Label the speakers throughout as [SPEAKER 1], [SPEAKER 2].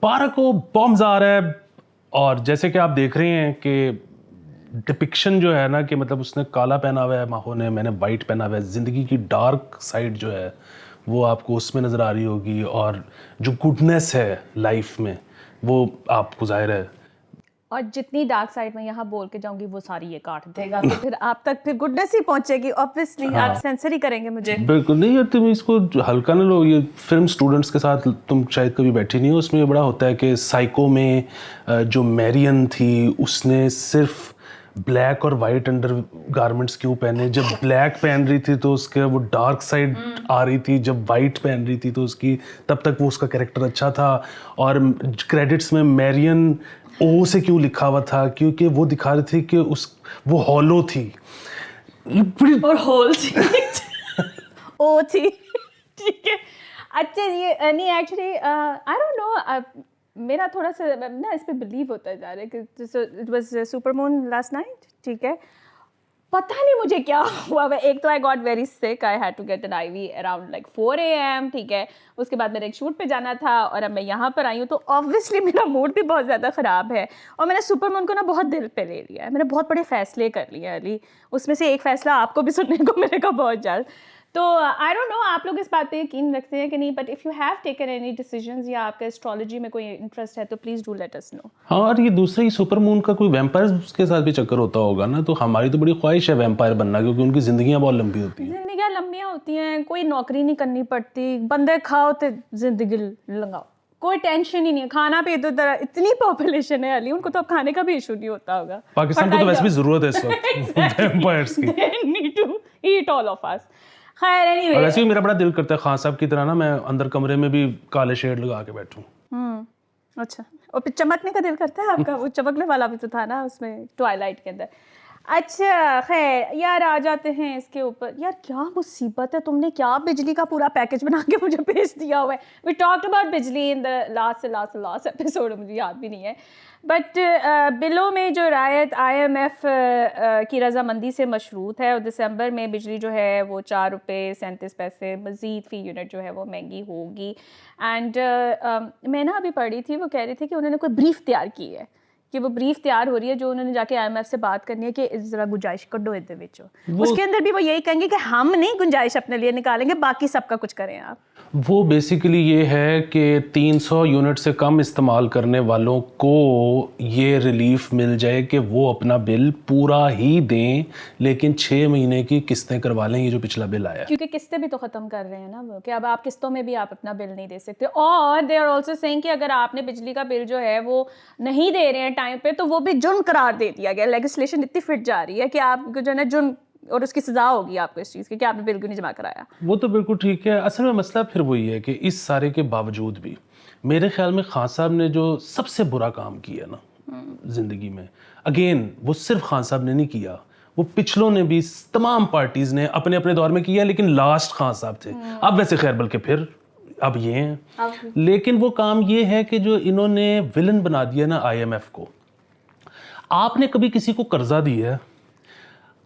[SPEAKER 1] पारा को बॉम्ब्स आ रहा है और जैसे कि आप देख रहे हैं कि डिपिक्शन जो है ना कि मतलब उसने काला पहना हुआ है, माहो ने, मैंने वाइट पहना हुआ है, ज़िंदगी की डार्क साइड जो है वो आपको उसमें नज़र आ रही होगी और जो गुडनेस है लाइफ में वो आपको ज़ाहिर है।
[SPEAKER 2] और जितनी डार्क साइड में यहाँ बोल के जाऊंगी वो सारी ये काट देगा तो फिर आप तक फिर गुडनेस ही पहुंचेगी ऑब्वियसली। आप सेंसर ही करेंगे मुझे।
[SPEAKER 1] बिल्कुल नहीं यार, तुम इसको हल्का ना लो। ये फिल्म स्टूडेंट्स के साथ तुम शायद कभी बैठी नहीं हो, उसमें ये बड़ा होता है कि साइको में जो मैरियन थी उसने सिर्फ ब्लैक और वाइट अंडर गारमेंट्स क्यों पहने, जब ब्लैक पहन रही थी तो उसके वो डार्क साइड आ रही थी, जब वाइट पहन रही थी तो उसकी तब तक वो उसका कैरेक्टर अच्छा था। और क्रेडिट्स में मैरियन ओ से क्यों लिखा हुआ था, क्योंकि वो दिखा रही थी कि वो हॉलो थी
[SPEAKER 2] और होल थी ओ थी, ठीक है। अच्छा ये नहीं एक्चुअली आई डोंट नो, मेरा थोड़ा सा ना इस पे बिलीव होता जा रहा है कि it was super moon last night, ठीक है। पता नहीं मुझे क्या हुआ। एक तो I got very sick, I had to get an IV around like 4 AM, ठीक है। उसके बाद मेरे एक शूट पे जाना था और अब मैं यहाँ पर आई हूँ तो ऑब्वियसली मेरा मूड भी बहुत ज़्यादा ख़राब है और मैंने सुपर मून को ना बहुत दिल पे ले लिया है। मैंने बहुत बड़े फ़ैसले कर लिए अली, उसमें से एक फ़ैसला आपको भी सुनने को मिलेगा बहुत जल्द। तो आई डोंट नो आप लोग इस बात पे यकीन रखते हैं कि नहीं, but if you have taken any decisions या आपका एस्ट्रोलॉजी में कोई इंटरेस्ट है तो please do let us know.
[SPEAKER 1] हाँ, और ये दूसरा ही सुपर मून का कोई वैम्पायर के साथ भी चक्कर होता होगा ना, तो हमारी तो बड़ी ख्वाहिश है वैम्पायर बनना, क्योंकि उनकी ज़िंदगियाँ बहुत लंबी होती हैं।
[SPEAKER 2] ज़िंदगियाँ लंबियाँ होती हैं, कोई नौकरी नहीं करनी पड़ती, बंदे खाओ तो ज़िंदगी लगाओ, कोई टेंशन ही नहीं है। खाना भी इतनी पॉपुलेशन है अली, उनको तो अब खाने का भी इशू नहीं होता होगा।
[SPEAKER 1] पाकिस्तान को तो वैसे भी ज़रूरत है इस वक्त वैम्पायर्स की।
[SPEAKER 2] They need to eat all of us. खैर एनीवे,
[SPEAKER 1] और वैसे भी मेरा बड़ा दिल करता है खान साहब की तरह ना मैं अंदर कमरे में भी काले शेड लगा के बैठूं।
[SPEAKER 2] अच्छा, और फिर चमकने का दिल करता है आपका? वो चमकने वाला भी तो था ना उसमें ट्वाइलाइट के अंदर। अच्छा खैर यार, आ जाते हैं इसके ऊपर। यार क्या मुसीबत है, तुमने क्या बिजली का पूरा पैकेज बना के मुझे भेज दिया हुआ है। वी टॉक्ड अबाउट बिजली इन द लास्ट एपिसोड, मुझे याद भी नहीं है। बट बिलों में जो रायत IMF की रजामंदी से मशरूत है और दिसंबर में बिजली जो है वो 4 रुपये 37 पैसे मज़ीद फ़ी यूनिट जो है वो महंगी होगी। एंड मैं ना अभी पढ़ी थी, वो कह रही थी कि उन्होंने कोई ब्रीफ तैयार की है, कि वो ब्रीफ तैयार हो रही है जो उन्होंने जाके IMF से बात करनी है कि ज़रा गुंजाइश कड्डो इधर विच। उसके अंदर भी वो यही कहेंगे कि हम नहीं गुंजाइश अपने लिए निकालेंगे, बाकी सबका कुछ करें आप।
[SPEAKER 1] वो बेसिकली ये है कि 300 यूनिट से कम इस्तेमाल करने वालों को ये रिलीफ मिल जाए कि वो अपना बिल पूरा ही दें, लेकिन 6 महीने की किस्तें करवा लें, ये जो पिछला बिल आया।
[SPEAKER 2] क्योंकि किस्तें भी तो ख़त्म कर रहे हैं ना वो, कि अब आप किस्तों में भी आप अपना बिल नहीं दे सकते। और दे आर ऑल्सो सेइंग कि अगर आपने बिजली का बिल जो है वो नहीं दे रहे हैं टाइम पे तो वो भी जुर्म करार दे दिया गया। लेजिस्लेशन इतनी फिट जा रही है कि आप जो है ना जुर्म, और उसकी सज़ा होगी आपको इस चीज़ की कि आपने बिल क्यों नहीं जमा कराया। वो
[SPEAKER 1] तो बिल्कुल ठीक है। असल में मसला फिर वही है कि इस सारे के बावजूद भी मेरे ख्याल में खान साहब ने जो सबसे बुरा काम किया ना ज़िंदगी में, अगेन वो सिर्फ खान साहब ने नहीं किया, वो पिछलों ने भी, तमाम पार्टीज़ ने अपने अपने दौर में किया, लेकिन लास्ट खान साहब थे। अब वैसे खैर बल्कि फिर अब ये हैं, लेकिन वो काम ये है कि जो इन्होंने विलन बना दिया ना IMF को। आपने कभी किसी को कर्जा दिया है?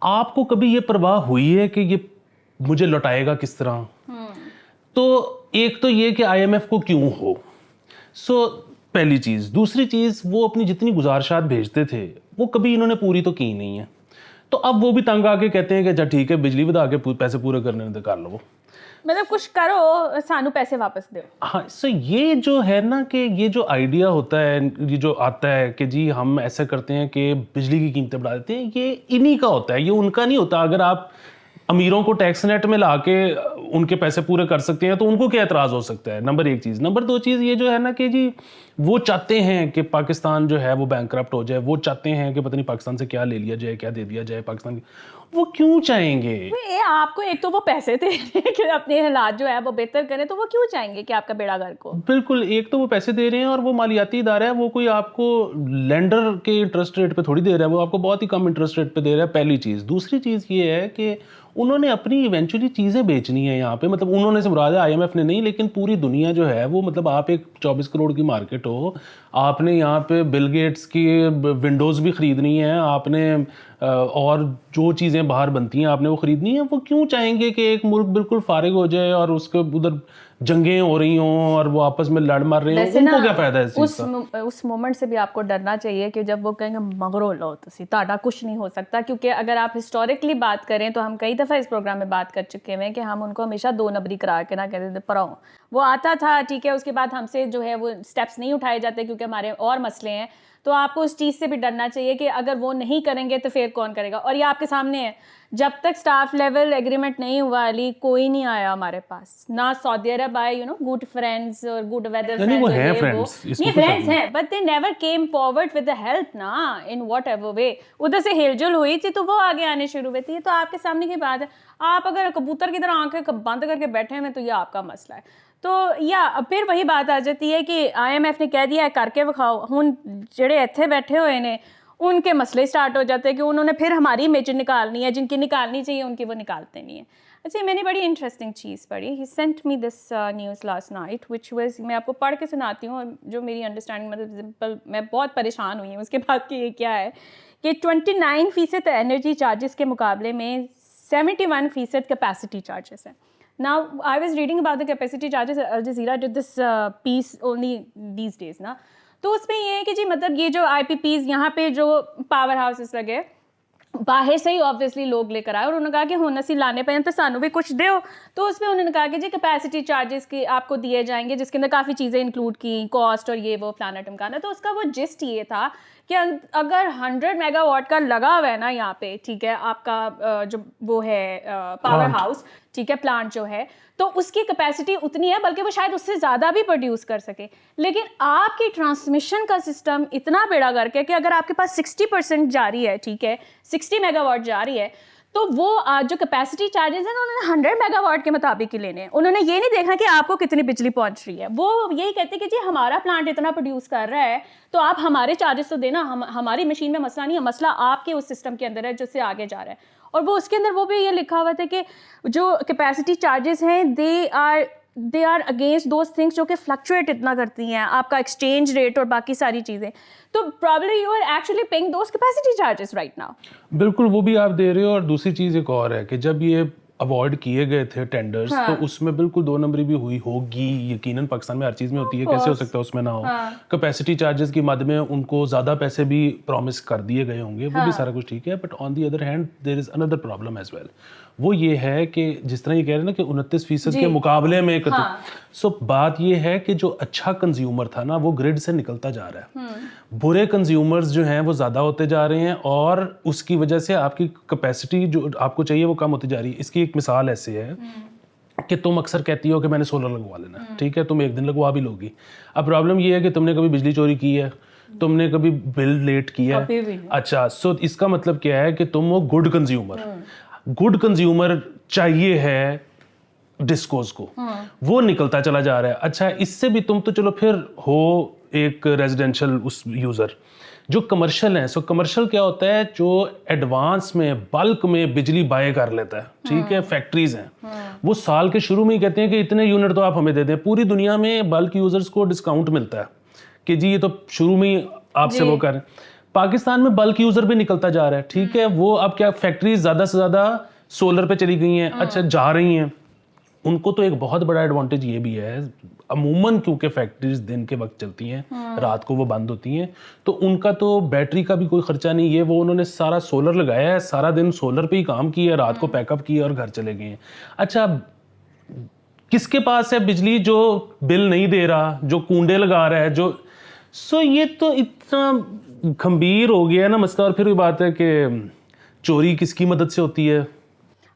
[SPEAKER 1] आपको कभी ये परवाह हुई है कि ये मुझे लौटाएगा किस तरह? तो एक तो ये कि IMF को क्यों हो, पहली चीज़। दूसरी चीज़, वो अपनी जितनी गुजारिशात भेजते थे वो कभी इन्होंने पूरी तो की नहीं है, तो अब वो भी तंग आके कहते हैं कि अच्छा ठीक है बिजली बता के पैसे पूरे करने दे, कर लो,
[SPEAKER 2] मतलब कुछ करो, सानू पैसे वापस दो।
[SPEAKER 1] हाँ, ये जो है ना कि ये जो आइडिया होता है, ये जो आता है कि जी हम ऐसा करते हैं कि बिजली की कीमतें बढ़ा देते हैं, ये इन्हीं का होता है, ये उनका नहीं होता। अगर आप अमीरों को टैक्स नेट में ला के उनके पैसे पूरे कर सकते हैं तो उनको क्या एतराज़ हो सकता है, नंबर 1 चीज़। नंबर 2 चीज़ ये जो है ना कि जी वो चाहते हैं कि पाकिस्तान जो है वो बैंकरप्ट हो जाए, वो चाहते हैं कि पता नहीं पाकिस्तान से क्या ले लिया जाए, क्या दे दिया जाए पाकिस्तान की। वो क्यों चाहेंगे?
[SPEAKER 2] आपको एक तो वो पैसे दे रहे हैं कि अपने हालात जो है वो बेहतर करें, तो वो क्यों चाहेंगे कि आपका बेड़ा गर्क हो?
[SPEAKER 1] बिल्कुल, एक तो वो पैसे दे रहे हैं और वो मालियाती इदारा है, वो कोई आपको लेंडर के इंटरेस्ट रेट पे थोड़ी दे रहा है, वो आपको बहुत ही कम इंटरेस्ट रेट पे दे रहा है, पहली चीज़। दूसरी चीज़ ये है कि उन्होंने अपनी इवेंचुअली चीज़ें बेचनी है यहाँ पे, मतलब उन्होंने से मुराद है IMF ने नहीं, लेकिन पूरी दुनिया जो है वो, मतलब आप एक 24 करोड़ की मार्केट हो, आपने यहाँ पे बिल गेट्स की विंडोज़ भी ख़रीदनी है, आपने और जो चीज़ें बाहर बनती हैं आपने वो ख़रीदनी है। वो क्यों चाहेंगे कि एक मुल्क बिल्कुल फारिग हो जाए और उसके उधर जंगें हो रही हों और वो आपस में लड़ मर रहे हों, उनको क्या फायदा है इस चीज़ का?
[SPEAKER 2] उस मोमेंट से भी आपको डरना चाहिए कि जब वो कहेंगे मगरो लो तुसी ताड़ा कुछ नहीं हो सकता, क्योंकि अगर आप हिस्टोरिकली बात करें तो हम कई दफ़ा इस प्रोग्राम में बात कर चुके हैं कि हम उनको हमेशा 2 नंबरी करा के ना कहते थे पढ़ाओ, वो आता था ठीक है, उसके बाद हमसे जो है वो स्टेप्स नहीं उठाए जाते क्योंकि हमारे और मसले हैं। तो आपको उस चीज़ से भी डरना चाहिए कि अगर वो नहीं करेंगे तो फिर कौन करेगा। और ये आपके सामने है, जब तक स्टाफ लेवल एग्रीमेंट नहीं हुआ अली, कोई नहीं आया हमारे पास, ना सऊदी अरब आए, यू नो, गुड फ्रेंड्स और गुड वेदर
[SPEAKER 1] नहीं, वो हैं
[SPEAKER 2] फ्रेंड्स,
[SPEAKER 1] फ्रेंड्स,
[SPEAKER 2] नहीं फ्रेंड्स हैं, but they never came forward with the help ना, इन वॉट एवर वे। उधर से हिलजुल हुई थी तो वो आगे आने शुरू हुई थी। तो आपके सामने की बात है, आप अगर कबूतर की तरह आंखें बंद करके बैठे हैं तो ये आपका मसला है। तो या फिर वही बात आ जाती है कि IMF ने कह दिया है करके विखाओ, हुन जेड़े इत्थे बैठे हुए ने उनके मसले स्टार्ट हो जाते हैं कि उन्होंने फिर हमारी इमेज निकालनी है, जिनकी निकालनी चाहिए उनकी वो निकालते नहीं है। अच्छा, मैंने बड़ी इंटरेस्टिंग चीज़ पढ़ी, he sent me this news last night which was, मैं आपको पढ़ के सुनाती हूँ और जो मेरी अंडरस्टैंडिंग, मतलब सिंपल, मैं बहुत परेशान हुई हूँ उसके बाद कि ये क्या है कि 29% एनर्जी चार्जेस के मुकाबले में 71% कैपेसिटी चार्जेस हैं। Now, I was reading about the capacity charges. Al Jazeera did this piece only these days ना, तो उसमें ये है कि जी मतलब ये जो IPPs यहाँ पे जो पावर हाउसेस लगे बाहर से ही ऑब्वियसली लोग लेकर आए और उन्होंने कहा कि हुन असी लाने पे तो सानू भी कुछ दो। तो उसमें उन्होंने कहा कि जी कैपेसिटी चार्जेस की आपको दिए जाएंगे जिसके अंदर काफ़ी चीज़ें इंक्लूड की, कॉस्ट और ये वो फलाना टमकाना। तो उसका वो जिस्ट ये था कि अगर 100 मेगावाट का लगा हुआ है ना यहाँ पे, ठीक है, आपका जो वो है पावर हाउस, ठीक है, प्लांट जो है, तो उसकी कैपेसिटी उतनी है, बल्कि वो शायद उससे ज़्यादा भी प्रोड्यूस कर सके। लेकिन आपकी ट्रांसमिशन का सिस्टम इतना बेड़ा गर्क है कि अगर आपके पास 60% जा रही है, ठीक है, 60 मेगावाट जा रही है, तो वो जो कैपेसिटी चार्जेस हैं उन्होंने 100 मेगावाट के मुताबिक ही लेने हैं। उन्होंने ये नहीं देखा कि आपको कितनी बिजली पहुंच रही है। वो यही कहते हैं कि जी हमारा प्लांट इतना प्रोड्यूस कर रहा है तो आप हमारे चार्जेस तो देना, हमारी मशीन में मसला नहीं है, मसला आपके उस सिस्टम के अंदर है जिससे आगे जा रहा है। और वो उसके अंदर वो भी ये लिखा हुआ था कि जो कैपेसिटी चार्जेस हैं they are against those things जो कि फ्लक्चुएट इतना करती हैं, आपका एक्सचेंज रेट और बाकी सारी चीज़ें। तो probably you are actually paying those capacity charges right now.
[SPEAKER 1] बिल्कुल, वो भी आप दे रहे हो। और दूसरी चीज़ एक और है कि जब ये अवॉर्ड किए गए थे टेंडर्स, तो उसमें बिल्कुल 2 नंबरी भी हुई होगी, यकीनन पाकिस्तान में हर चीज़ में होती है, कैसे हो सकता है उसमें ना हो। कैपेसिटी चार्जेस की मद में उनको ज़्यादा पैसे भी प्रॉमिस कर दिए गए होंगे, वो भी सारा कुछ ठीक है। But on the other hand there is another problem as well. वो ये है कि जिस तरह ये कह रहे हैं ना कि 29% के मुकाबले में सो बात ये है कि जो अच्छा कंज्यूमर था ना वो ग्रिड से निकलता जा रहा है, बुरे कंज्यूमर्स जो हैं वो ज़्यादा होते जा रहे हैं और उसकी वजह से आपकी कैपेसिटी जो आपको चाहिए वो कम होती जा रही है। इसकी एक मिसाल ऐसे है कि तुम अक्सर कहती हो कि मैंने सोलर लगवा लेना, ठीक है, तुम एक दिन लगवा भी लोगी। अब प्रॉब्लम ये है कि तुमने कभी बिजली चोरी की है, तुमने कभी बिल लेट किया है, अच्छा, सो इसका मतलब क्या है कि तुम हो गुड कंज्यूमर चाहिए है डिस्कोस को, वो निकलता चला जा रहा है। अच्छा, इससे भी तुम तो चलो फिर हो एक रेजिडेंशियल उस यूज़र। जो कमर्शियल है, सो कमर्शियल क्या होता है, जो एडवांस में बल्क में बिजली बाय कर लेता है, ठीक है, फैक्ट्रीज हैं, वो साल के शुरू में ही कहते हैं कि इतने यूनिट तो आप हमें दे दें। पूरी दुनिया में बल्क यूजर्स को डिस्काउंट मिलता है कि जी ये तो शुरू में ही आपसे वो कर रहे हैं। पाकिस्तान में बल्क यूजर भी निकलता जा रहा है, ठीक है, वो अब क्या फैक्ट्रीज ज़्यादा से ज़्यादा सोलर पे चली गई हैं, अच्छा जा रही हैं। उनको तो एक बहुत बड़ा एडवांटेज ये भी है, अमूमन क्योंकि फैक्ट्रीज दिन के वक्त चलती हैं, रात को वो बंद होती हैं, तो उनका तो बैटरी का भी कोई खर्चा नहीं है। वो उन्होंने सारा सोलर लगाया है, सारा दिन सोलर पे ही काम किया, रात को पैकअप किया और घर चले गए हैं। अच्छा, किसके पास है बिजली जो बिल नहीं दे रहा, जो कूंडे लगा रहा है, जो ये तो इतना गंभीर हो गया है ना मसला। और फिर भी बात है कि चोरी किसकी मदद से होती है,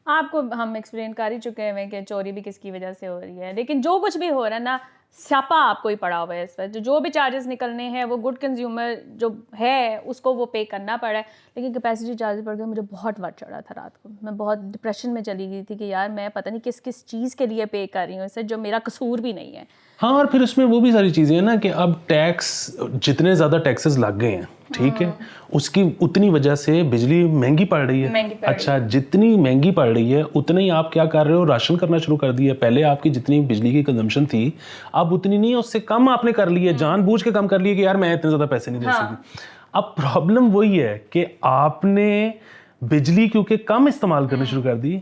[SPEAKER 2] आपको हम एक्सप्लेन कर ही चुके हैं कि चोरी भी किसकी वजह से हो रही है। लेकिन जो कुछ भी हो रहा है ना, स्यापा आपको ही पड़ा हुआ है इस पर। जो भी चार्जेस निकलने हैं वो गुड कंज्यूमर जो है उसको वो पे करना पड़ा है। लेकिन कैपेसिटी चार्जेस बढ़ गए, मुझे बहुत वट चढ़ा था रात को, मैं बहुत डिप्रेशन में चली गई थी कि यार मैं पता नहीं किस किस चीज़ के लिए पे कर रही हूँ इससे, जो मेरा कसूर भी नहीं है।
[SPEAKER 1] हाँ, और फिर उसमें वो भी सारी चीज़ें हैं ना कि अब टैक्स, जितने ज़्यादा टैक्सेस लग गए हैं, ठीक है, उसकी उतनी वजह से बिजली महंगी पड़ रही है। अच्छा, जितनी महंगी पड़ रही है उतने ही आप क्या कर रहे हो, राशन करना शुरू कर दिया। पहले आपकी जितनी बिजली की कंजम्पशन थी अब उतनी नहीं है, उससे कम आपने कर ली है, जानबूझ के कम कर लिया कि यार मैं इतने ज़्यादा पैसे नहीं दे सकती। अब प्रॉब्लम वही है कि आपने बिजली क्योंकि कम इस्तेमाल करनी शुरू कर दी,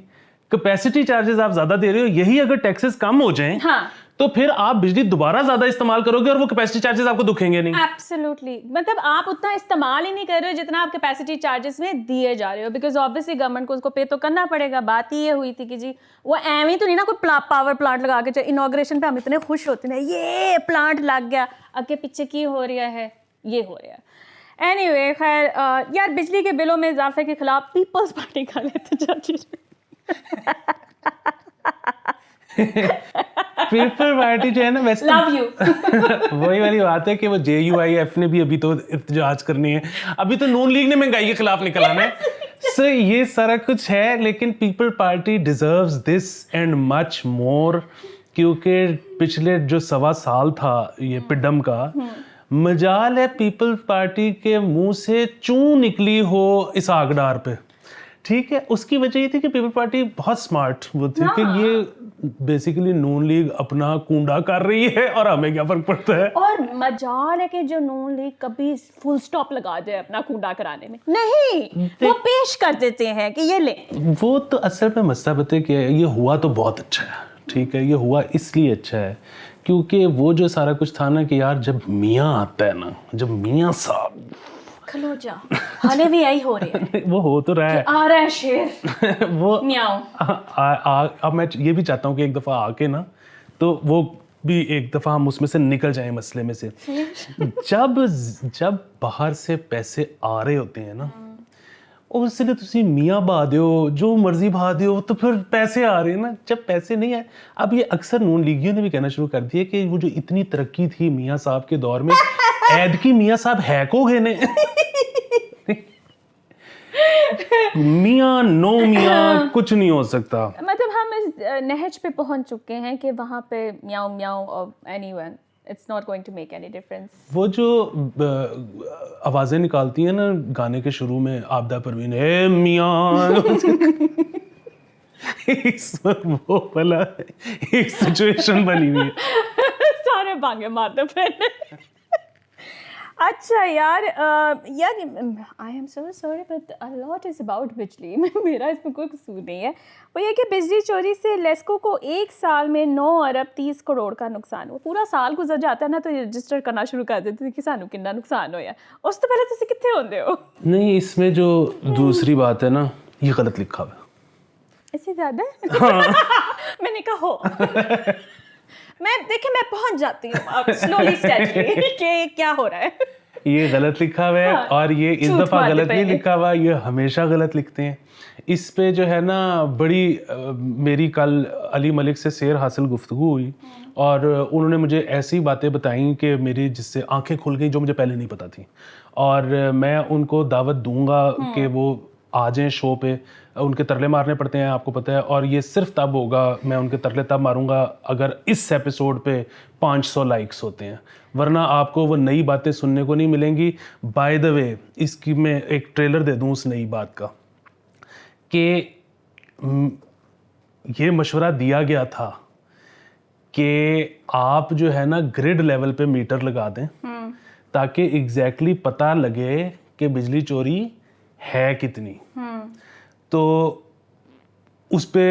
[SPEAKER 1] कैपेसिटी चार्जेस आप ज़्यादा दे रहे हो। यही अगर टैक्सेस कम हो जाएं تو پھر آپ بجلی دوبارہ زیادہ استعمال کرو گے اور وہ کیپیسٹی چارجز آپ کو دکھیں گے نہیں.
[SPEAKER 2] ایبسلیوٹلی, مطلب آپ اتنا استعمال ہی نہیں کر رہے ہو جتنا آپ کیپیسٹی چارجز میں دیے جا رہے ہو, بیکاز آبویسلی گورنمنٹ کو اس کو پے تو کرنا پڑے گا. بات ہی یہ ہوئی تھی کہ جی وہ ایویں تو نہیں نا کوئی پاور پلانٹ لگا کے, انوگریشن پہ ہم اتنے خوش ہوتے ہیں یہ پلانٹ لگ گیا, آگے پیچھے کی ہو رہا ہے, یہ ہو رہا ہے. اینی وے خیر یار بجلی کے بلوں میں اضافے کے خلاف پیپلز پارٹی کا احتجاج.
[SPEAKER 1] پیپل پارٹی جو ہے نا ویسے
[SPEAKER 2] لو یو.
[SPEAKER 1] وہی والی بات ہے کہ وہ JUIF نے بھی ابھی تو احتجاج کرنی ہے, ابھی تو نون لیگ نے مہنگائی کے خلاف نکل آنا ہے. سو یہ سارا کچھ ہے, لیکن People's Party deserves this and much more, کیونکہ پچھلے جو 1.25 سال تھا یہ پڈم کا, مجال ہے پیپل پارٹی کے منہ سے چوں نکلی ہو اسحاق ڈار پہ. ٹھیک ہے, اس کی وجہ یہ تھی کہ پیپل پارٹی بہت سمارٹ وہ تھی کہ یہ بیسیکلی نون لیگ اپنا کنڈا کر رہی ہے اور ہمیں کیا فرق پڑتا ہے.
[SPEAKER 2] اور مجال ہے کہ جو نون لیگ کبھی فل سٹاپ لگا جائے اپنا کنڈا کرانے میں, نہیں وہ پیش کر دیتے ہیں کہ یہ لیں.
[SPEAKER 1] وہ تو اصل میں مسئلہ بتے کہ یہ ہوا تو بہت اچھا ہے. ٹھیک ہے, یہ ہوا اس لیے اچھا ہے کیونکہ وہ جو سارا کچھ تھا نا کہ یار جب میاں آتا ہے نا, جب میاں صاحب
[SPEAKER 2] کھلو جا, حالے بھی یہی ہو رہے ہیں,
[SPEAKER 1] وہ ہو تو رہا ہے,
[SPEAKER 2] آ رہا ہے شیر
[SPEAKER 1] وہ
[SPEAKER 2] میاؤ.
[SPEAKER 1] اب میں یہ بھی چاہتا ہوں کہ ایک دفعہ آ کے نا تو وہ بھی ایک دفعہ ہم اس میں سے نکل جائیں مسئلے میں سے. جب باہر سے پیسے آ رہے ہوتے ہیں نا, اور اس لیے تسی میاں بہا دیو جو مرضی بہا دیو, تو پھر پیسے آ رہے ہیں نا. جب پیسے نہیں آئے, اب یہ اکثر نون لیگیوں نے بھی کہنا شروع کر دیا کہ وہ جو اتنی ترقی تھی میاں صاحب کے دور میں, عید کی میاں صاحب ہیک ہو گئے نے. میاں نو میاں کچھ نہیں ہو سکتا.
[SPEAKER 2] مطلب ہم اس نہج پہ پہنچ چکے ہیں کہ وہاں پہ میاؤ میاؤ اور anyone it's not going to make any difference. وہ
[SPEAKER 1] جو آوازیں نکالتی ہیں نا گانے کے شروع میں, آبدہ پروین اے میاں, وہ بلا ایک سچویشن بنی ہوئی ہے,
[SPEAKER 2] سارے بانگے مارتے پھر. اچھا یار I am so sorry but a lot is about بجلی. میرا اس میں کوئی قصور نہیں ہے. وہ یہ کہ بجلی چوری سے لیسکو کو 1 سال میں 9 ارب 30 کروڑ کا نقصان ہوا. پورا سال گزر جاتا ہے نا تو رجسٹر کرنا شروع کر دیتے کہ سانو کتنا نقصان ہویا. اس تو پہلے تسی کتنے ہوندے ہو؟
[SPEAKER 1] نہیں, اس میں جو دوسری بات ہے نا, یہ غلط لکھا ہوا ہے.
[SPEAKER 2] اس سے زیادہ میں نے کہا ہو میں پہنچ جاتی ہوں اب سلولی اسٹیڈلی کہ کیا ہو رہا ہے.
[SPEAKER 1] یہ غلط لکھا ہوا ہے, اور یہ اس دفعہ غلط نہیں لکھا ہوا, یہ ہمیشہ غلط لکھتے ہیں. اس پہ جو ہے نا بڑی میری کل علی ملک سے سیر حاصل گفتگو ہوئی, اور انہوں نے مجھے ایسی باتیں بتائیں کہ میری جس سے آنکھیں کھل گئیں جو مجھے پہلے نہیں پتہ تھیں. اور میں ان کو دعوت دوں گا کہ وہ آ جائیں شو پہ. ان کے ترلے مارنے پڑتے ہیں آپ کو پتہ ہے, اور یہ صرف تب ہوگا, میں ان کے ترلے تب ماروں گا اگر اس ایپیسوڈ پہ 500 لائکس ہوتے ہیں, ورنہ آپ کو وہ نئی باتیں سننے کو نہیں ملیں گی. بائی دا وے اس کی میں ایک ٹریلر دے دوں اس نئی بات کا, کہ یہ مشورہ دیا گیا تھا کہ آپ جو ہے نا گریڈ لیول پہ میٹر لگا دیں تاکہ ایگزیکٹلی پتہ لگے کہ بجلی چوری ہے کتنی. تو اس پہ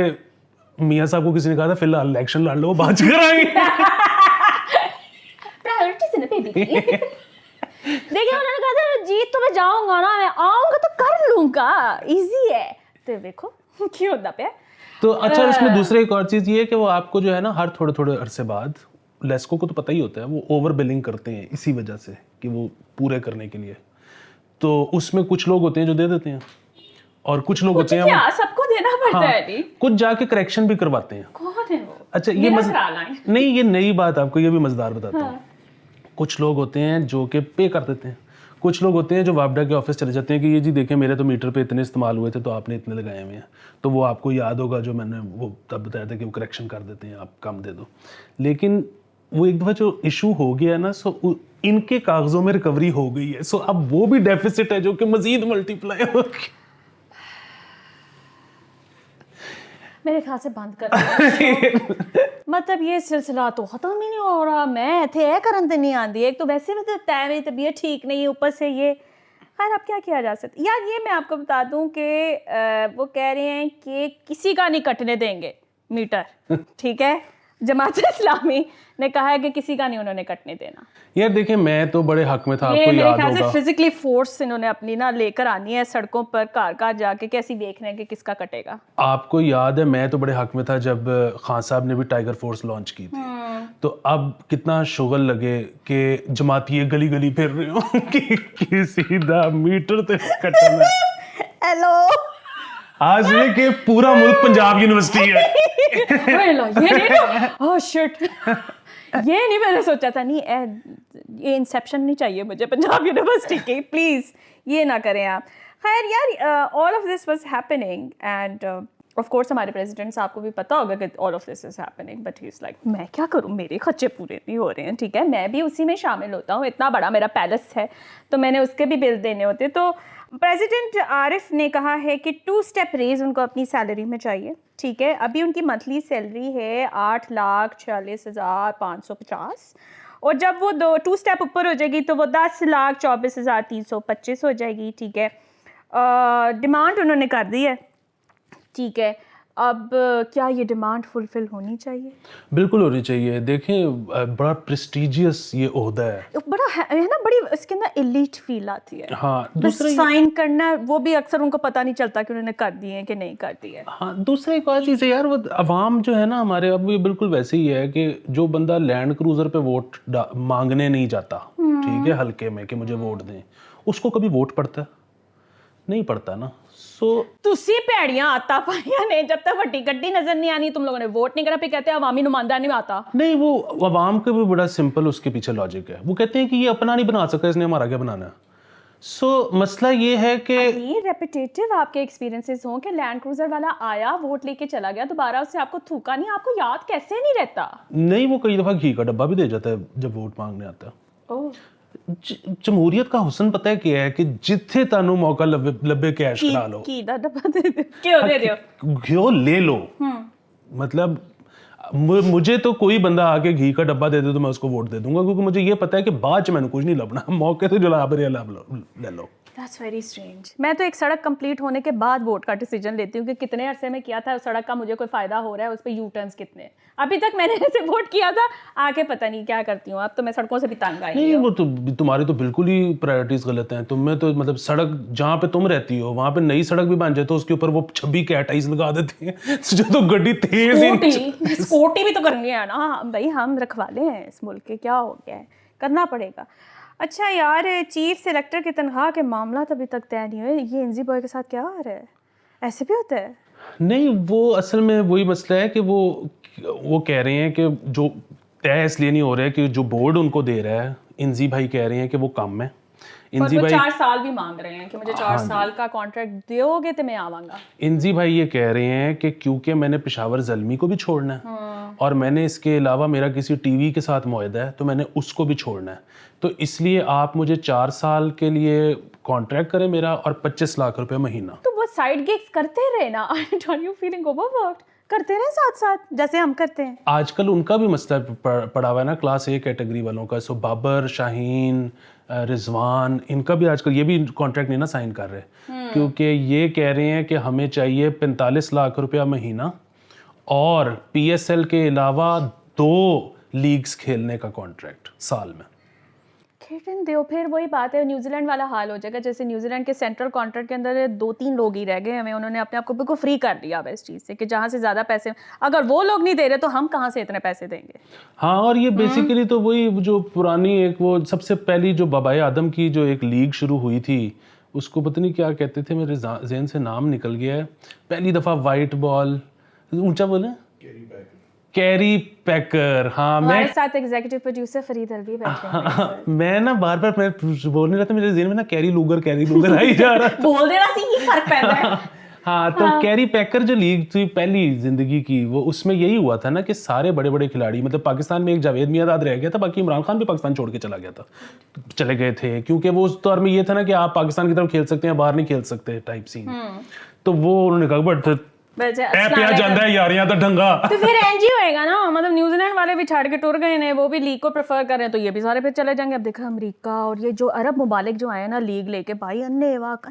[SPEAKER 1] میاں صاحب کو کسی نے کہا تھا فی الحال الیکشن لڑ لو, بات کرائیں گے.
[SPEAKER 2] دیکھیں انہوں نے کہا تھا جیت تو میں جاؤں گا نا, میں آؤں گا تو کر لوں گا, ایزی ہے. تو دیکھو کیوں ہوتا پہ.
[SPEAKER 1] تو اچھا اس میں دوسرے ایک اور چیز یہ ہے کہ وہ آپ کو جو ہے نا ہر تھوڑے تھوڑے عرصے بعد, لیسکو کو تو پتہ ہی ہوتا ہے وہ اوور بلنگ کرتے ہیں اسی وجہ سے کہ وہ پورے کرنے کے لیے. تو اس میں کچھ لوگ ہوتے ہیں جو دے دیتے ہیں, اور کچھ لوگ ہوتے ہیں
[SPEAKER 2] سب کو دینا پڑتا ہے,
[SPEAKER 1] کچھ جا کے کریکشن بھی کرواتے ہیں.
[SPEAKER 2] کون ہے وہ؟
[SPEAKER 1] اچھا یہ نہیں, یہ نئی بات آپ کو یہ بھی مزیدار بتاتا ہوں. کچھ لوگ ہوتے ہیں جو کہ پے کر دیتے ہیں, کچھ لوگ ہوتے ہیں جو وابڈا کے آفس چلے جاتے ہیں کہ یہ جی دیکھیں میرے تو میٹر پہ اتنے استعمال ہوئے تھے تو آپ نے اتنے لگائے ہوئے ہیں. تو وہ آپ کو یاد ہوگا جو میں نے وہ تب بتایا تھا کہ وہ کریکشن کر دیتے ہیں, آپ کم دے دو. لیکن وہ ایک دفعہ جو ایشو ہو گیا نا, سو ان کے کاغذوں میں ریکوری ہو گئی ہے, سو اب وہ بھی ڈیفیسٹ ہے جو کہ مزید ملٹی پلائی ہو گئی.
[SPEAKER 2] میرے خیال سے بند کر دیں. مطلب یہ سلسلہ تو ختم ہی نہیں ہو رہا. میں تھے کرن تے نہیں آندی, ایک تو ویسے بھی تو میری طبیعت ٹھیک نہیں, اوپر سے یہ. خیر اب کیا کیا جا سکتا یار. یہ میں آپ کو بتا دوں کہ وہ کہہ رہے ہیں کہ کسی کا نہیں کٹنے دیں گے میٹر, ٹھیک ہے, जमात इस्लामी ने कहा है कि किसी का नहीं उन्होंने कटने देना।
[SPEAKER 1] यार देखिए, मैं तो बड़े हक में था,
[SPEAKER 2] ये
[SPEAKER 1] आपको
[SPEAKER 2] मेरे
[SPEAKER 1] याद
[SPEAKER 2] ख्याल से
[SPEAKER 1] होगा।
[SPEAKER 2] फिजिकली फोर्स इन्होंने अपनी ना लेकर आनी है सड़कों पर, घर जाके कैसी देख रहे हैं कि किसका कटेगा।
[SPEAKER 1] आपको याद है, मैं तो बड़े हक में था जब खान साहब ने भी टाइगर फोर्स लॉन्च की थी। तो अब कितना शुगल लगे कि जमाती गली गली फिर रहे हो कि सीधा मीटर तक कटना है।
[SPEAKER 2] हेलो
[SPEAKER 1] आज में कि पूरा मुल्क पंजाब यूनिवर्सिटी है।
[SPEAKER 2] ये नहीं ओह शिट ये नहीं मैंने सोचा था। नहीं ये इंसेप्शन नहीं चाहिए मुझे पंजाब यूनिवर्सिटी की, प्लीज ये ना करें आप। खैर यार, all of this was happening end of course हमारे प्रेसिडेंट साहब को भी पता होगा कि all of this is happening, but he is like मैं क्या करूं, मेरे खर्चे पूरे नहीं हो रहे हैं, ठीक है मैं भी उसी में शामिल होता हूं, इतना बड़ा मेरा पैलेस है तो मैंने उसके भी बिल देने होते। तो प्रेसिडेंट आरिफ ने कहा है कि 2 स्टेप रेज उनको अपनी सैलरी में चाहिए, ठीक है। अभी उनकी मंथली सैलरी है 8,40,550 और जब वो 2 स्टेप ऊपर हो जाएगी तो वो 10,24,325 हो जाएगी, ठीक है। डिमांड उन्होंने कर दी है, ठीक है। अब क्या ये डिमांड फुलफिल होनी चाहिए?
[SPEAKER 1] बिल्कुल होनी चाहिए। देखें, बड़ा प्रेस्टिजियस ये ओहदा है,
[SPEAKER 2] बड़ा है ना, बड़ी इसके अंदर एलीट फील आती है।
[SPEAKER 1] हाँ।
[SPEAKER 2] दूसरा साइन करना वो भी अक्सर उनको पता नहीं चलता कि उन्होंने कर दिए हैं कि नहीं कर दिए।
[SPEAKER 1] हाँ, दूसरा एक और चीज़ है यार, वो अवाम जो है ना हमारे, अब ये बिल्कुल वैसे ही है कि जो बंदा लैंड क्रूजर पे वोट मांगने नहीं जाता, ठीक है, हल्के में कि मुझे वोट दें, उसको कभी वोट पड़ता है? नहीं पड़ता ना।
[SPEAKER 2] तुसी भैड़ियां आता पाइया ने, जब तक वड्डी गड्डी नजर नहीं आनी तुम लोगों ने वोट नहीं करा, फिर कहते हैं अवामी नुमाइंदा नहीं आता। नहीं,
[SPEAKER 1] वो अवाम का भी बड़ा सिंपल उसके पीछे लॉजिक है। वो कहते हैं कि ये अपना नहीं बना सका, इसने हमारा क्या बनाना है। मसला ये है कि
[SPEAKER 2] ये रेपिटेटिव आपके एक्सपीरियंसेस हों कि लैंड क्रूजर वाला आया, वोट लेके चला गया, दोबारा उससे आपको थूका नहीं, आपको याद कैसे नहीं रहता?
[SPEAKER 1] नहीं, वो कई दफा घी का डब्बा भी दे जाता है जब वोट मांगने आता है। जमहूरियत का हुस्न पता है क्या है कि जिथे तानू मौका लब्बे कैश करा लो,
[SPEAKER 2] घी दा डब्बा दे दो, क्यों दे रहे हो,
[SPEAKER 1] घियो ले लो। मतलब मुझे तो कोई बंदा आके घी का डब्बा दे दे तो मैं उसको वोट दे दूंगा, क्योंकि मुझे ये पता है कि बाद में मैंने कुछ नहीं लबना, मौके से जो ले लो।
[SPEAKER 2] That's very strange. मैं तो एक सड़क कंप्लीट होने के बाद वोट का डिसीजन लेती हूँ कि कितने अरसे में किया था उस सड़क का, मुझे कोई फायदा हो रहा है, उस पर यू टर्न्स कितने। अभी तक मैंने ऐसे वोट किया था, आके पता नहीं क्या करती हूँ। अब तो मैं सड़कों से भी तंग आई
[SPEAKER 1] नहीं, वो तो तुम्हारी तो बिल्कुल ही प्रायोरिटीज गलत हैं। तुम्हें तो मतलब सड़क जहाँ पे तुम रहती हो वहाँ पे नई सड़क भी बन जाए तो उसके ऊपर वो 26 कैटाइज लगा देते हैं जो तो गड्डी तेज
[SPEAKER 2] स्पोर्टी भी तो करनी है ना भाई, हम रखवाले हैं इस मुल्क के, क्या हो गया है, करना पड़ेगा। अच्छा यार, चीफ सेलेक्टर की तनख्वाह के मामला अभी तक तय नहीं हुए, ये एनजी बॉय के साथ क्या हो रहा है? ऐसे भी होता है? नहीं,
[SPEAKER 1] वो असल में वही मसला है कि वो कह रहे हैं कि जो तय इसलिए नहीं हो रहा है कि जो बोर्ड उनको दे रहा है, इंजी भाई कह रहे हैं कि वो कम है।
[SPEAKER 2] इंजी भाई 4 साल भी मांग रहे हैं कि मुझे 4 साल का कॉन्ट्रैक्ट दोगे तो मैं आवांगा।
[SPEAKER 1] इंजी भाई ये कह रहे हैं कि क्योंकि मैंने पेशावर ज़ल्मी को भी छोड़ना है और मैंने इसके अलावा मेरा किसी टीवी के साथ मुआहदा है तो मैंने उसको भी छोड़ना है, तो इसलिए आप मुझे 4 साल के लिए कॉन्ट्रैक्ट करें मेरा और 25 लाख रुपए महीना।
[SPEAKER 2] तो वो साइड गिग्स करते रहे ना, डोंट यू फीलिंग ओवरवर्क्ड? करते रहे साथ साथ जैसे हम करते हैं।
[SPEAKER 1] आजकल उनका भी मसला पड़ा हुआ है ना, क्लास ए कैटेगरी वालों का। सो बाबर, शाहीन, रिजवान, इनका भी आजकल ये भी कॉन्ट्रैक्ट नहीं ना साइन कर रहे, क्योंकि ये कह रहे हैं कि हमें चाहिए 45 लाख रुपया महीना और PSL के अलावा 2 लीग्स खेलने का कॉन्ट्रैक्ट साल में।
[SPEAKER 2] खेलन दो, फिर वही बात है, न्यूजीलैंड वाला हाल हो जाएगा। जैसे न्यूजीलैंड के सेंट्रल कॉन्ट्रैक्ट के अंदर 2-3 लोग ही रह गए, हमें उन्होंने अपने आप को बिल्कुल फ्री कर दिया अब इस चीज़ से कि जहाँ से ज़्यादा पैसे, अगर वो लोग नहीं दे रहे तो हम कहाँ से इतने पैसे देंगे।
[SPEAKER 1] हाँ, और ये बेसिकली तो वही जो पुरानी एक वो सबसे पहली जो बाबाए आदम की जो एक लीग शुरू हुई थी, उसको पता नहीं क्या कहते थे, मेरे जहन से नाम निकल गया है। पहली दफ़ा वाइट बॉल, ऊंचा बोले कैरी पैकर। हाँ,
[SPEAKER 2] हमारे साथ एग्जीक्यूटिव प्रोड्यूसर फरीद अलवी बैठे हैं।
[SPEAKER 1] मैं ना बार बार मैं बोल नहीं रहा था, मेरे ज़हन में ना कैरी लूगर आई जा रहा
[SPEAKER 2] बोल देना सी, ये फर्क पैदा है।
[SPEAKER 1] हाँ, तो कैरी पैकर जो लीग थी पहली जिंदगी की, वो उसमें यही हुआ था ना कि सारे बड़े बड़े खिलाड़ी, मतलब पाकिस्तान में एक जावेद मियांदाद रह गया था, बाकी इमरान खान भी पाकिस्तान छोड़ के चले गए थे, क्योंकि वो उस दौर में ये था ना कि आप पाकिस्तान की तरफ खेल सकते हैं, बाहर नहीं खेल सकते टाइप सीन। तो वो उन्होंने कहा बट जाता है यारियां तो ढंगा,
[SPEAKER 2] तो फिर एनजी होएगा ना, मतलब न्यूजीलैंड वाले भी छाड़ के टूर गए हैं, वो भी लीग को प्रेफर कर रहे हैं, तो ये भी सारे फिर चले जाएंगे। अब देखा अमेरिका और ये जो अरब मुबालिक जो आए ना लीग लेके, भाई अन्ने वाक,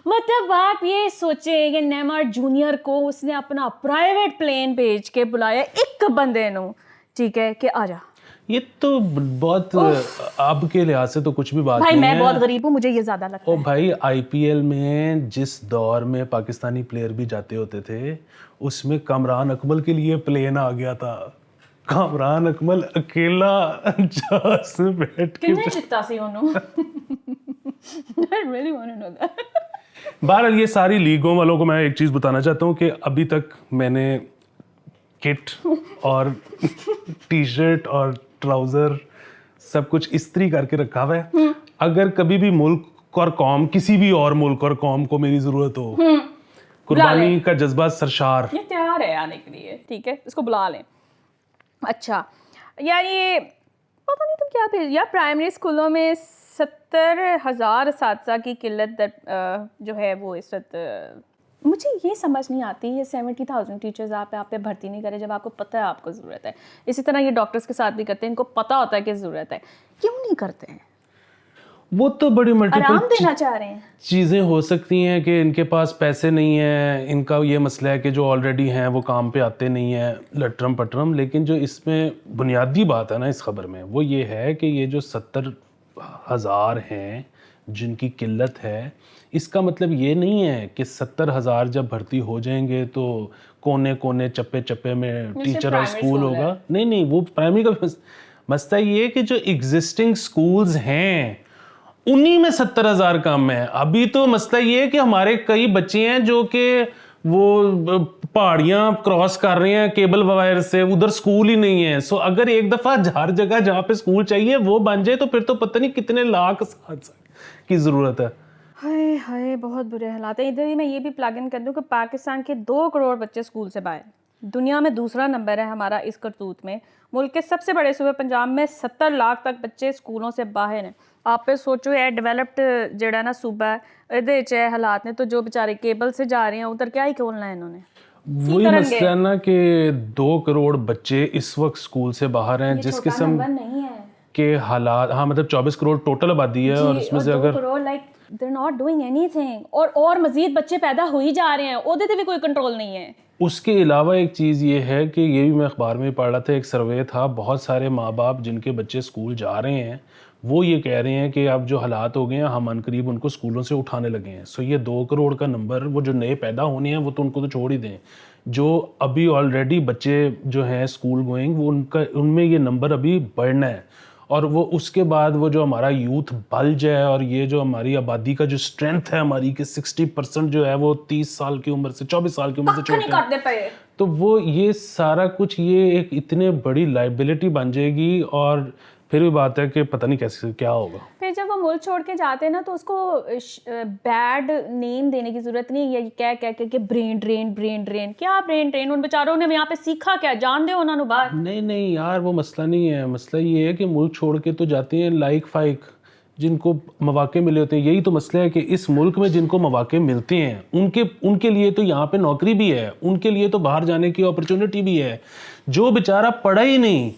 [SPEAKER 2] मतलब आप ये सोचे कि नेमार जूनियर को उसने अपना प्राइवेट प्लेन भेज के बुलाया एक बंदे नू ٹھیک ہے کہ آ جا.
[SPEAKER 1] یہ تو بہت اب کے لحاظ سے تو کچھ بھی بات
[SPEAKER 2] بھائی
[SPEAKER 1] نہیں
[SPEAKER 2] میں
[SPEAKER 1] ہے.
[SPEAKER 2] بہت غریب ہوں, مجھے یہ زیادہ لگتا
[SPEAKER 1] او
[SPEAKER 2] ہے.
[SPEAKER 1] بھائی آئی پی ایل میں جس دور میں پاکستانی پلیئر بھی جاتے ہوتے تھے اس میں کامران اکمل کے لیے پلین آ گیا تھا. کامران اکمل اکیلا جہاز میں بیٹھ کے
[SPEAKER 2] کتنے جتا سی انہوں really want to know that.
[SPEAKER 1] بہرحال یہ ساری لیگوں والوں کو میں ایک چیز بتانا چاہتا ہوں کہ ابھی تک میں نے کٹ اور ٹی شرٹ اور ٹراؤزر سب کچھ استری کر کے رکھا ہوا ہے. اگر کبھی بھی ملک اور قوم, کسی بھی اور ملک اور قوم کو میری ضرورت ہو, قربانی کا جذبہ سرشار,
[SPEAKER 2] یہ تیار ہے آنے کے لیے, ٹھیک ہے, اس کو بلا لیں. اچھا یار یہ پتہ نہیں تم کیا بھیج, یار پرائمری اسکولوں میں 70,000 اساتذہ کی قلت جو ہے وہ اس وقت مجھے یہ سمجھ نہیں آتی. یہ 70,000 ٹیچرز آپ پہ بھرتی نہیں کرے جب آپ کو پتہ ہے آپ کو ضرورت ہے. اسی طرح یہ ڈاکٹرز کے ساتھ بھی کرتے ہیں, ان کو پتہ ہوتا ہے کہ ضرورت ہے, کیوں نہیں کرتے ہیں؟
[SPEAKER 1] وہ تو بڑی
[SPEAKER 2] آرام
[SPEAKER 1] ملٹیپل
[SPEAKER 2] دینا چاہ رہے ہیں.
[SPEAKER 1] چیزیں ہو سکتی ہیں کہ ان کے پاس پیسے نہیں ہیں, ان کا یہ مسئلہ ہے کہ جو آلریڈی ہیں وہ کام پہ آتے نہیں ہیں, لٹرم پٹرم. لیکن جو اس میں بنیادی بات ہے نا اس خبر میں وہ یہ ہے کہ یہ جو 70,000 ہیں جن کی قلت ہے, اس کا مطلب یہ نہیں ہے کہ 70,000 جب بھرتی ہو جائیں گے تو کونے کونے چپے چپے میں ٹیچر اور اسکول ہوگا. نہیں, وہ پرائمری کا مسئلہ یہ ہے کہ جو ایگزسٹنگ اسکولز ہیں انہی میں 70,000 کم ہیں. ابھی تو مسئلہ یہ ہے کہ ہمارے کئی بچے ہیں جو کہ وہ پہاڑیاں کراس کر رہے ہیں کیبل وائر سے, ادھر سکول ہی نہیں ہے. سو اگر ایک دفعہ ہر جگہ جہاں پہ سکول چاہیے وہ بن جائے تو پھر تو پتہ نہیں کتنے لاکھ کی ضرورت ہے.
[SPEAKER 2] ہائے ہائے بہت برے حالات ہیں. ادھر ہی میں یہ بھی پلگ ان کر دوں کہ پاکستان کے 2 کروڑ بچے اسکول سے باہر, دنیا میں دوسرا نمبر ہے ہمارا اس کرتوت میں. ملک کے سب سے بڑے صوبے پنجاب میں 70 لاکھ تک بچے اسکولوں سے باہر ہیں. آپ پہ سوچو ہے ڈیولپڈ جڑا نا صوبہ ہے ادھر حالات نے تو جو بیچارے کیبل سے جا رہے ہیں ادھر کیا ہی کھولنا ہے انہوں نے.
[SPEAKER 1] وہی مسئلہ ہے نا کہ 2 کروڑ بچے اس وقت اسکول سے باہر ہیں جس قسم کے حالات. ہاں مطلب 24 کروڑ ٹوٹل آبادی ہے اور اس میں سے اگر
[SPEAKER 2] they're not doing anything اور مزید بچے پیدا ہو ہی جا رہے ہیں, اودے تے بھی کوئی کنٹرول نہیں ہے.
[SPEAKER 1] اس کے علاوہ ایک چیز یہ ہے کہ یہ بھی میں اخبار میں پڑھ رہا تھا, ایک سروے تھا, بہت سارے ماں باپ جن کے بچے اسکول جا رہے ہیں وہ یہ کہہ رہے ہیں کہ اب جو حالات ہو گئے ہیں ہم عنقریب ان کو اسکولوں سے اٹھانے لگے ہیں. سو یہ 2 کروڑ کا نمبر وہ جو نئے پیدا ہونے ہیں وہ تو ان کو تو چھوڑ ہی دیں, جو ابھی آلریڈی بچے جو ہیں اسکول گوئنگ وہ ان میں یہ نمبر ابھی بڑھنا ہے. اور وہ اس کے بعد وہ جو ہمارا یوتھ بلج ہے اور یہ جو ہماری آبادی کا جو اسٹرینتھ ہے ہماری کہ 60% جو ہے وہ 30 سال کی عمر سے 24 سال کی عمر سے چھوٹے ہیں, تو وہ یہ سارا کچھ یہ ایک اتنے بڑی لائبلٹی بن جائے گی. اور پھر بھی بات ہے کہ پتہ نہیں کیسے کیا ہوگا.
[SPEAKER 2] پھر جب وہ ملک چھوڑ کے جاتے ہیں نا تو اس کو بیڈ نیم دینے کی ضرورت نہیں ہے. یہ کہہ کہ برین ڈرین کیا برین ڈرین, ان بیچاروں نے یہاں پہ سیکھا کیا, جان دے انہوں نے باہر.
[SPEAKER 1] نہیں یار وہ مسئلہ نہیں ہے. مسئلہ یہ ہے کہ ملک چھوڑ کے تو جاتے ہیں لائک فائک جن کو مواقع ملے ہوتے ہیں. یہی تو مسئلہ ہے کہ اس ملک میں جن کو مواقع ملتے ہیں ان کے لیے تو یہاں پہ نوکری بھی ہے, ان کے لیے تو باہر جانے کی اپرچونٹی بھی ہے. جو بیچارہ پڑھا ہی نہیں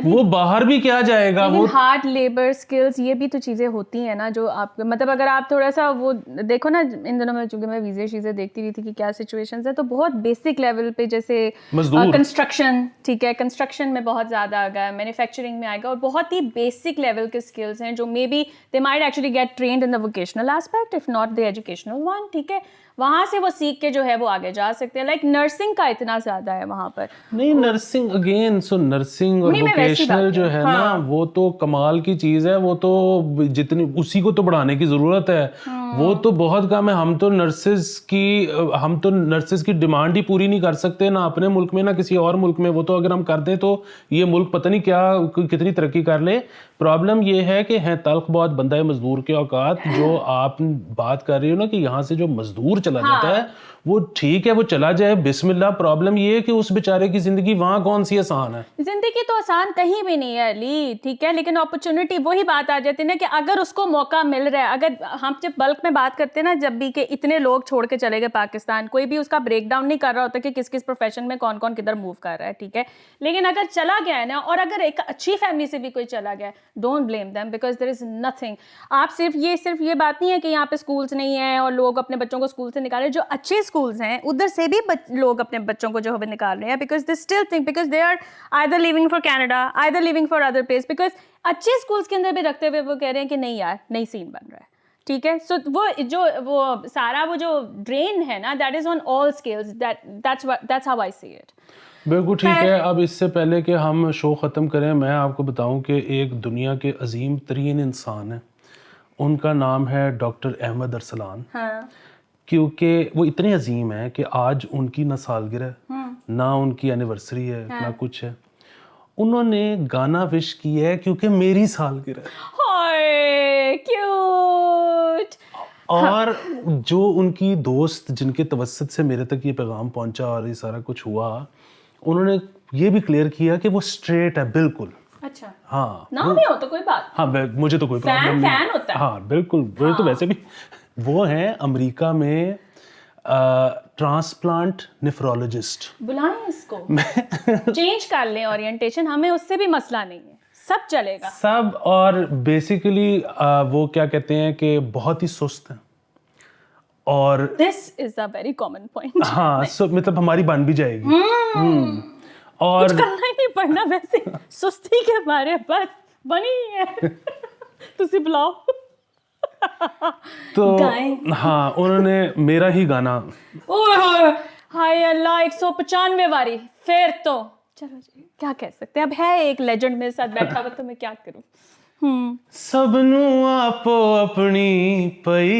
[SPEAKER 1] وہ باہر بھی کیا جائے گا. وہ
[SPEAKER 2] ہارڈ لیبر سکلز یہ بھی تو چیزیں ہوتی ہیں نا جو آپ مطلب اگر آپ تھوڑا سا وہ دیکھو نا ان دنوں میں چونکہ میں ویزے چیزیں دیکھتی رہی تھی کہ کیا سچویشنز ہیں, تو بہت بیسک لیول پہ جیسے کنسٹرکشن, ٹھیک ہے, کنسٹرکشن میں بہت زیادہ آ گیا, مینوفیکچرنگ میں آئے گا, اور بہت ہی بیسک لیول کے اسکلز ہیں جو maybe they might actually get trained in the vocational aspect of not the educational one. ٹھیک ہے, وہاں سے وہ سیکھ کے جو ہے وہ آگے جا سکتے ہیں. لائک نرسنگ کا اتنا زیادہ ہے وہاں پر.
[SPEAKER 1] نہیں نرسنگ اگین سو نرسنگ اور ووکیشنل جو ہے نا وہ تو کمال کی چیز ہے. وہ تو جتنی اسی کو تو بڑھانے کی ضرورت ہے. وہ تو بہت کم ہے. ہم تو نرسز کی ڈیمانڈ ہی پوری نہیں کر سکتے نہ اپنے ملک میں نہ کسی اور ملک میں. وہ تو اگر ہم کر دیں تو یہ ملک پتہ نہیں کیا کتنی ترقی کر لے. پرابلم یہ ہے کہ ہیں تلخ بہت بندہ مزدور کے اوقات. جو آپ بات کر رہی ہو نا کہ یہاں سے جو مزدور چلا جاتا ہے وہ ٹھیک ہے وہ چلا جائے بسم اللہ. پرابلم یہ ہے کہ اس بیچارے کی زندگی وہاں کون سی آسان ہے.
[SPEAKER 2] زندگی تو آسان کہیں بھی نہیں ہے علی, ٹھیک ہے, لیکن اپرچونٹی وہی بات آ جاتی ہے نا کہ اگر اس کو موقع مل رہا ہے, اگر ہم جب بلک ملک میں بات کرتے ہیں نا جب بھی کہ اتنے لوگ چھوڑ کے چلے گئے پاکستان, کوئی بھی اس کا بریک ڈاؤن نہیں کر رہا ہوتا کہ کس کس پروفیشن میں کون کون کدھر موو کر رہا ہے, ٹھیک ہے, لیکن اگر چلا گیا ہے نا, اور اگر ایک اچھی فیملی سے بھی کوئی چلا گیا ہے, don't blame them because there is nothing. آپ صرف یہ بات نہیں ہے کہ یہاں پہ اسکولس نہیں ہیں اور لوگ اپنے بچوں کو اسکول سے نکال رہے ہیں, جو اچھے اسکولس ہیں ادھر سے بھی لوگ اپنے بچوں کو جو ہے نکال رہے ہیں because they still think because they are either living for Canada either living for other place, because اچھے اسکولس کے اندر بھی رکھتے ہوئے وہ کہہ رہے ہیں کہ نہیں یار نئی سین بن رہا ہے, ٹھیک ہے. سو وہ سارا وہ جو ڈرین ہے نا, that is on all scales, that's how I see it.
[SPEAKER 1] بالکل ٹھیک ہے. اب اس سے پہلے کہ ہم شو ختم کریں, میں آپ کو بتاؤں کہ ایک دنیا کے عظیم ترین انسان ہیں, ان کا نام ہے ڈاکٹر احمد ارسلان. کیونکہ وہ اتنے عظیم ہیں کہ آج ان کی نہ سالگرہ نہ ان کی اینیورسری ہے نہ کچھ ہے. انہوں نے گانا وش کی ہے کیونکہ میری سالگرہ ہے.
[SPEAKER 2] کیوٹ.
[SPEAKER 1] اور جو ان کی دوست جن کے توسط سے میرے تک یہ پیغام پہنچا اور یہ سارا کچھ ہوا, انہوں نے یہ بھی کلیئر کیا کہ وہ اسٹریٹ ہے بالکل.
[SPEAKER 2] اچھا,
[SPEAKER 1] ہاں
[SPEAKER 2] نہ بھی ہو تو کوئی بات,
[SPEAKER 1] ہاں مجھے تو کوئی پرابلم نہیں,
[SPEAKER 2] فین ہوتا ہے.
[SPEAKER 1] ہاں بالکل. وہ تو ویسے بھی وہ ہیں امریکہ میں ٹرانسپلانٹ نیفرولوجسٹ.
[SPEAKER 2] بلائیں اس کو, چینج کر لیں اورینٹیشن, ہمیں اس سے بھی مسئلہ نہیں ہے, سب چلے گا
[SPEAKER 1] سب. اور بیسیکلی وہ کیا کہتے ہیں کہ بہت ہی سست ہیں, اور
[SPEAKER 2] دس از اے ویری کامن پوائنٹ.
[SPEAKER 1] ہاں مطلب ہماری بن بھی جائے گی, اور
[SPEAKER 2] کچھ کرنا ہی نہیں پڑنا ویسے, سستی کے بارے بس بنی ہے. تسی بلاؤ
[SPEAKER 1] تو ہاں انہوں نے میرا ہی گانا,
[SPEAKER 2] ہائے اللہ 195 واری, پھر تو چلو جی کیا کہہ سکتے ہیں, اب ہے ایک لیجنڈ میرے ساتھ بیٹھا ہوا تو میں کیا کروں.
[SPEAKER 1] سب نو آپ اپنی پئی,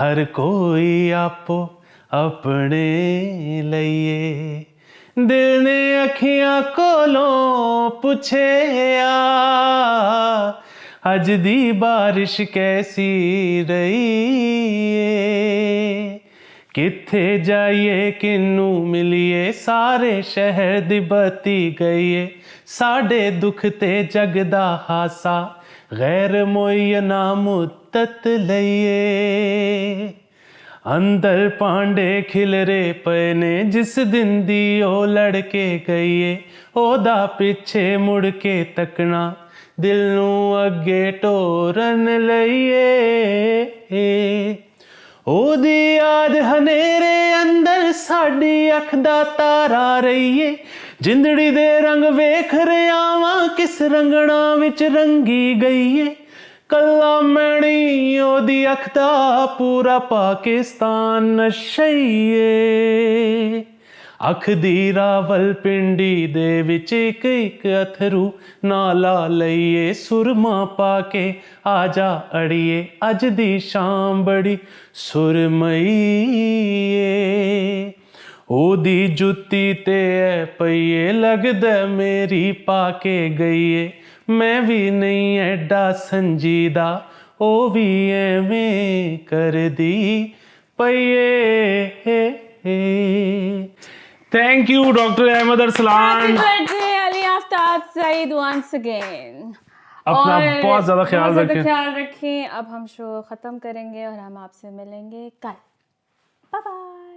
[SPEAKER 1] ہر کوئی آپ اپنے لئیے, دل نے اکھیاں کولوں پوچھے اج دی بارش کیسی رہی ہے, کتھے جائیے کنوں ملیے, سارے شہر دی بتی گئیے, ساڈے دکھ تے جگ دا ہاسا غیر معینہ مدت لئیے, اندر پانڈے کھلرے پے نے جس دن دی او لڑ کے گئیے, او دا پیچھے مڑ کے تکنا دل نوں اگے ٹورن لئیے, او دی یاد ہنیرے اندر ساڈی اکھ دا تارا رہیے, جندڑی دے رنگ ویکھ ریاواں کس رنگڑا وچ رنگی گئیے, کلا مینی او دی اکھ دا پورا پاکستان نشئیے, اکھ دی راول پنڈی دے وچ ایک ایک اتھرو نالا لئیے, سرما پا کے آجا اڑیے, اج دی شام بڑی سرمئی ہے, او دی جُتی تے اے پئیے لگدا میری پا کے گئیے, میں بھی نہیں ایڈا سنجیدہ او بھی ایویں کر دی پئیے. Thank you doctor Ahmed Arsalan.
[SPEAKER 2] Ali Aftab Saeed once again.
[SPEAKER 1] اپنا بہت زیادہ خیال
[SPEAKER 2] رکھیں. اب ہم شو ختم کریں گے اور ہم آپ سے ملیں گے کل. Bye bye.